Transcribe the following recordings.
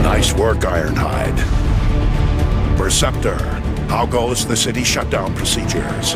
Nice work, Ironhide. Perceptor, how goes the city shutdown procedures?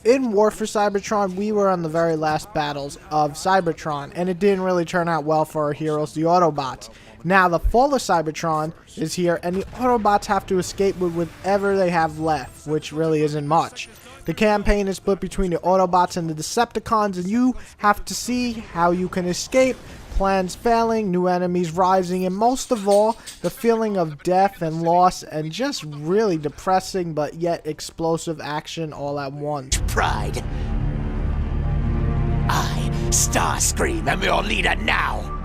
In War for Cybertron, we were on the very last battles of Cybertron, and it didn't really turn out well for our heroes, the Autobots. Now, the Fall of Cybertron is here, and the Autobots have to escape with whatever they have left, which really isn't much. The campaign is split between the Autobots and the Decepticons, and you have to see how you can escape, plans failing, new enemies rising, and most of all, the feeling of death and loss and just really depressing but yet explosive action all at once. Pride. I, Starscream, am your leader now.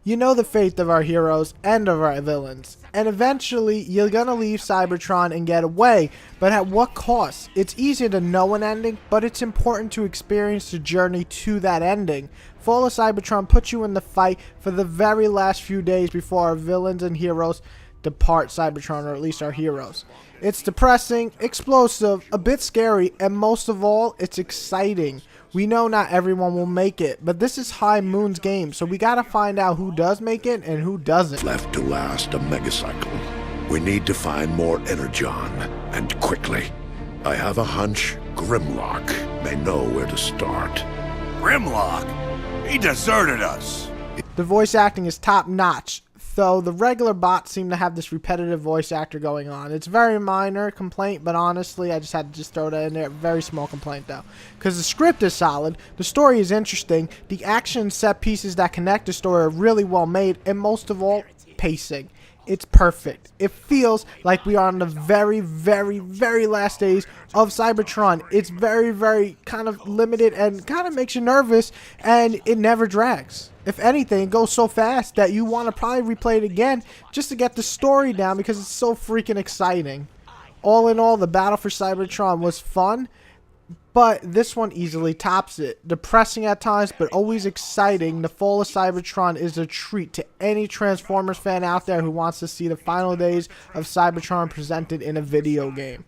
You know the fate of our heroes and of our villains, and eventually you're gonna leave Cybertron and get away, but at what cost? It's easy to know an ending, but it's important to experience the journey to that ending. Fall of Cybertron puts you in the fight for the very last few days before our villains and heroes depart Cybertron, or at least our heroes. It's depressing, explosive, a bit scary, and most of all, it's exciting. We know not everyone will make it, but this is High Moon's game, so we gotta find out who does make it and who doesn't. Left to last a megacycle. We need to find more Energon, and quickly. I have a hunch Grimlock may know where to start. Grimlock? He deserted us. The voice acting is top notch, though the regular bots seem to have this repetitive voice actor going on. It's a very minor complaint, but honestly, I just had to just throw that in there. Very small complaint, though. Because the script is solid, the story is interesting, the action set pieces that connect the story are really well made, and most of all, pacing. It's perfect. It feels like we are on the very, very, very last days of Cybertron. It's very, very kind of limited and kind of makes you nervous, and it never drags. If anything, it goes so fast that you want to probably replay it again just to get the story down because it's so freaking exciting. All in all, the battle for Cybertron was fun, but this one easily tops it. Depressing at times, but always exciting. The Fall of Cybertron is a treat to any Transformers fan out there who wants to see the final days of Cybertron presented in a video game.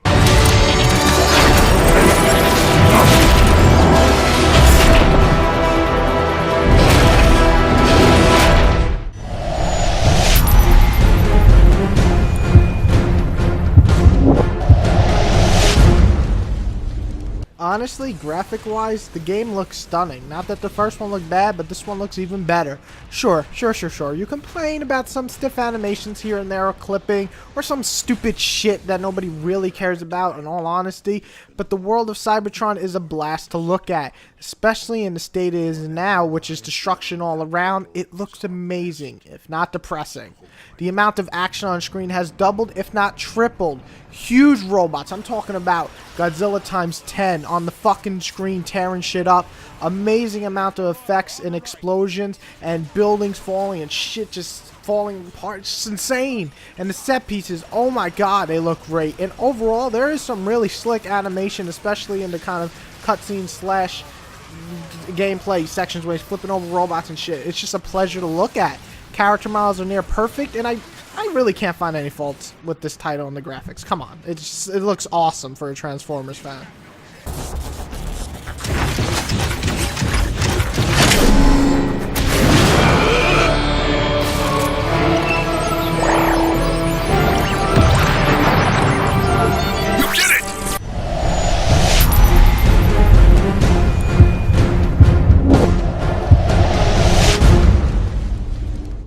Honestly, graphic-wise, the game looks stunning. Not that the first one looked bad, but this one looks even better. Sure. You complain about some stiff animations here and there, or clipping, or some stupid shit that nobody really cares about, in all honesty, but the world of Cybertron is a blast to look at, especially in the state it is now, which is destruction all around. It looks amazing, if not depressing. The amount of action on screen has doubled, if not tripled. Huge robots, I'm talking about Godzilla times 10 on the fucking screen tearing shit up. Amazing amount of effects and explosions and buildings falling and shit just falling apart. It's just insane. And the set pieces, oh my god, they look great. And overall, there is some really slick animation, especially in the kind of cutscene slash gameplay sections where he's flipping over robots and shit. It's just a pleasure to look at. Character models are near perfect, and I really can't find any faults with this title and the graphics. Come on, it looks awesome for a Transformers fan.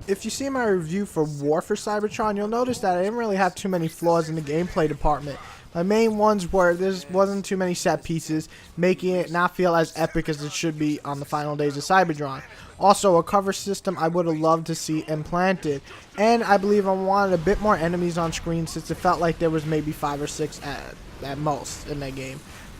If you see my review for War for Cybertron, you'll notice that I didn't really have too many flaws in the gameplay department. My main ones were there wasn't too many set pieces, making it not feel as epic as it should be on the final days of Cybertron. Also, a cover system I would have loved to see implanted, and I believe I wanted a bit more enemies on screen since it felt like there was maybe 5 or 6 at most in that game.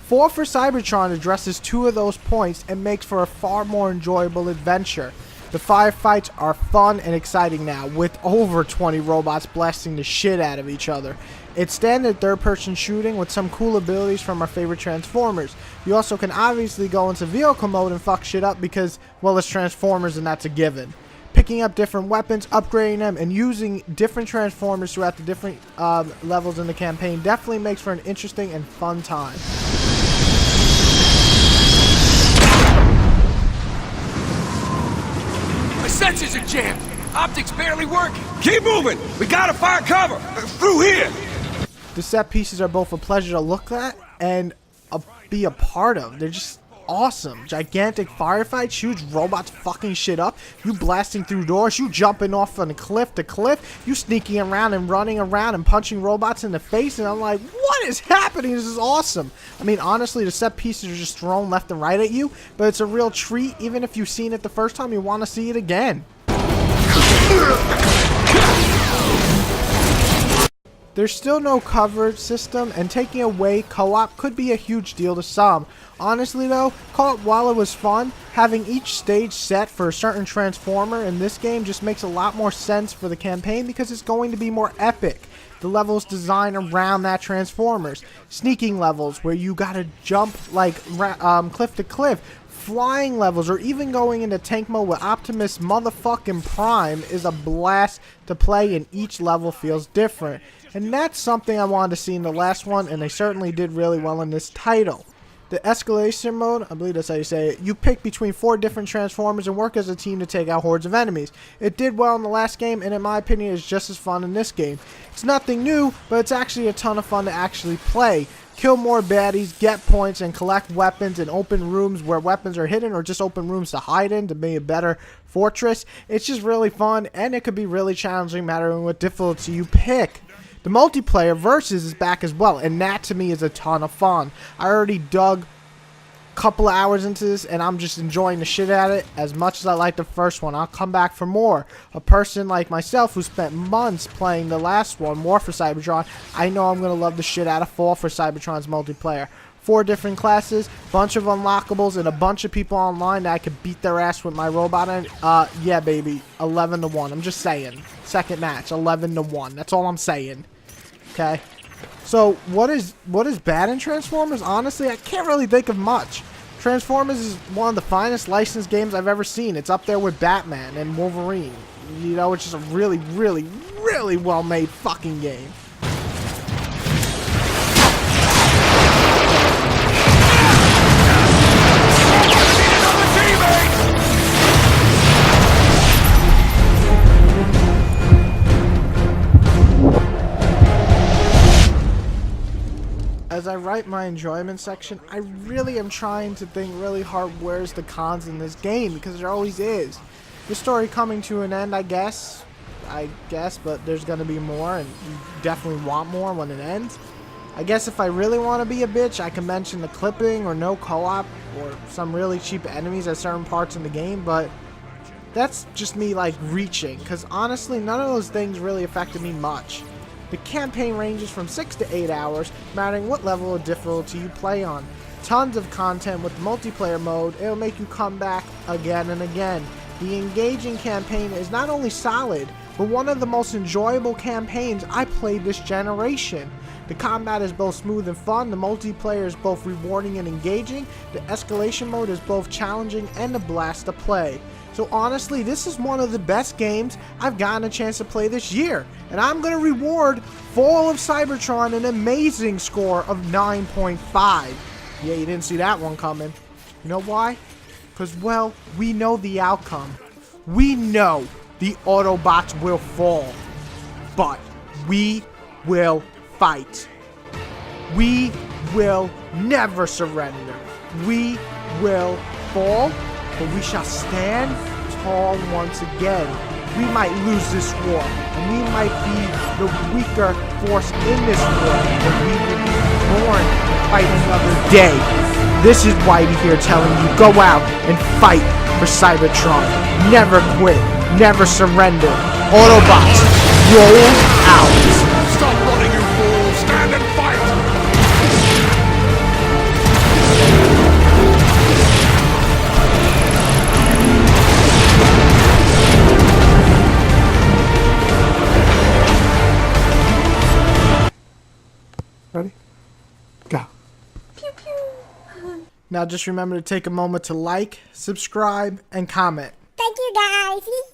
War for Cybertron addresses 2 of those points and makes for a far more enjoyable adventure. The firefights are fun and exciting now, with over 20 robots blasting the shit out of each other. It's standard third-person shooting with some cool abilities from our favorite Transformers. You also can obviously go into vehicle mode and fuck shit up because, well, it's Transformers and that's a given. picking up different weapons, upgrading them, and using different Transformers throughout the different levels in the campaign definitely makes for an interesting and fun time. My sensors are jammed. Optics barely working. Keep moving! We gotta find cover! Through here! The set pieces are both a pleasure to look at and be a part of. They're just awesome. Gigantic firefights, huge robots fucking shit up, you blasting through doors, you jumping off on cliff to cliff, you sneaking around and running around and punching robots in the face, and I'm like, what is happening? This is awesome. I mean, honestly, the set pieces are just thrown left and right at you, but it's a real treat. Even if you've seen it the first time, you want to see it again. There's still no coverage system, and taking away co-op could be a huge deal to some. Honestly though, co-op, while it was fun, having each stage set for a certain Transformer in this game just makes a lot more sense for the campaign because it's going to be more epic. The levels designed around that Transformers. Sneaking levels where you gotta jump like cliff to cliff. Flying levels, or even going into tank mode with Optimus motherfucking Prime is a blast to play, and each level feels different. And that's something I wanted to see in the last one, and they certainly did really well in this title. The escalation mode, I believe that's how you say it, you pick between 4 different Transformers and work as a team to take out hordes of enemies. It did well in the last game, and in my opinion is just as fun in this game. It's nothing new, but it's actually a ton of fun to actually play. Kill more baddies, get points, and collect weapons in open rooms where weapons are hidden, or just open rooms to hide in to be a better fortress. It's just really fun, and it could be really challenging mattering what difficulty you pick. The multiplayer versus is back as well, and that to me is a ton of fun. I already dug a couple of hours into this, and I'm just enjoying the shit out of it as much as I like the first one. I'll come back for more. A person like myself who spent months playing the last one, War for Cybertron, I know I'm going to love the shit out of Fall for Cybertron's multiplayer. 4 different classes, bunch of unlockables, and a bunch of people online that I could beat their ass with my robot. And yeah, baby, 11-1. I'm just saying. Second match, 11-1. That's all I'm saying. Okay. So what is bad in Transformers? Honestly, I can't really think of much. Transformers is one of the finest licensed games I've ever seen. It's up there with Batman and Wolverine. You know, it's just a really, really, really well-made fucking game. As I write my enjoyment section, I really am trying to think really hard where's the cons in this game, because there always is. The story coming to an end, I guess, but there's going to be more, and you definitely want more when it ends. I guess if I really want to be a bitch, I can mention the clipping or no co-op or some really cheap enemies at certain parts in the game, but that's just me like reaching, because honestly none of those things really affected me much. The campaign ranges from 6 to 8 hours, mattering what level of difficulty you play on. Tons of content with multiplayer mode, it'll make you come back again and again. The engaging campaign is not only solid, but one of the most enjoyable campaigns I played this generation. The combat is both smooth and fun, the multiplayer is both rewarding and engaging, the escalation mode is both challenging and a blast to play. So honestly, this is one of the best games I've gotten a chance to play this year. And I'm going to reward Fall of Cybertron an amazing score of 9.5. Yeah, you didn't see that one coming. You know why? Because, well, we know the outcome. We know the Autobots will fall. But we will fight. We will never surrender. We will fall, but we shall stand tall once again. We might lose this war, and we might be the weaker force in this war, but we will be born to fight another day. This is Whitey here telling you, go out and fight for Cybertron. Never quit, never surrender. Autobots, roll out. Stop running, you fool! Stand and fight! Ready? Go. Pew pew. Now just remember to take a moment to like, subscribe, and comment. Thank you guys.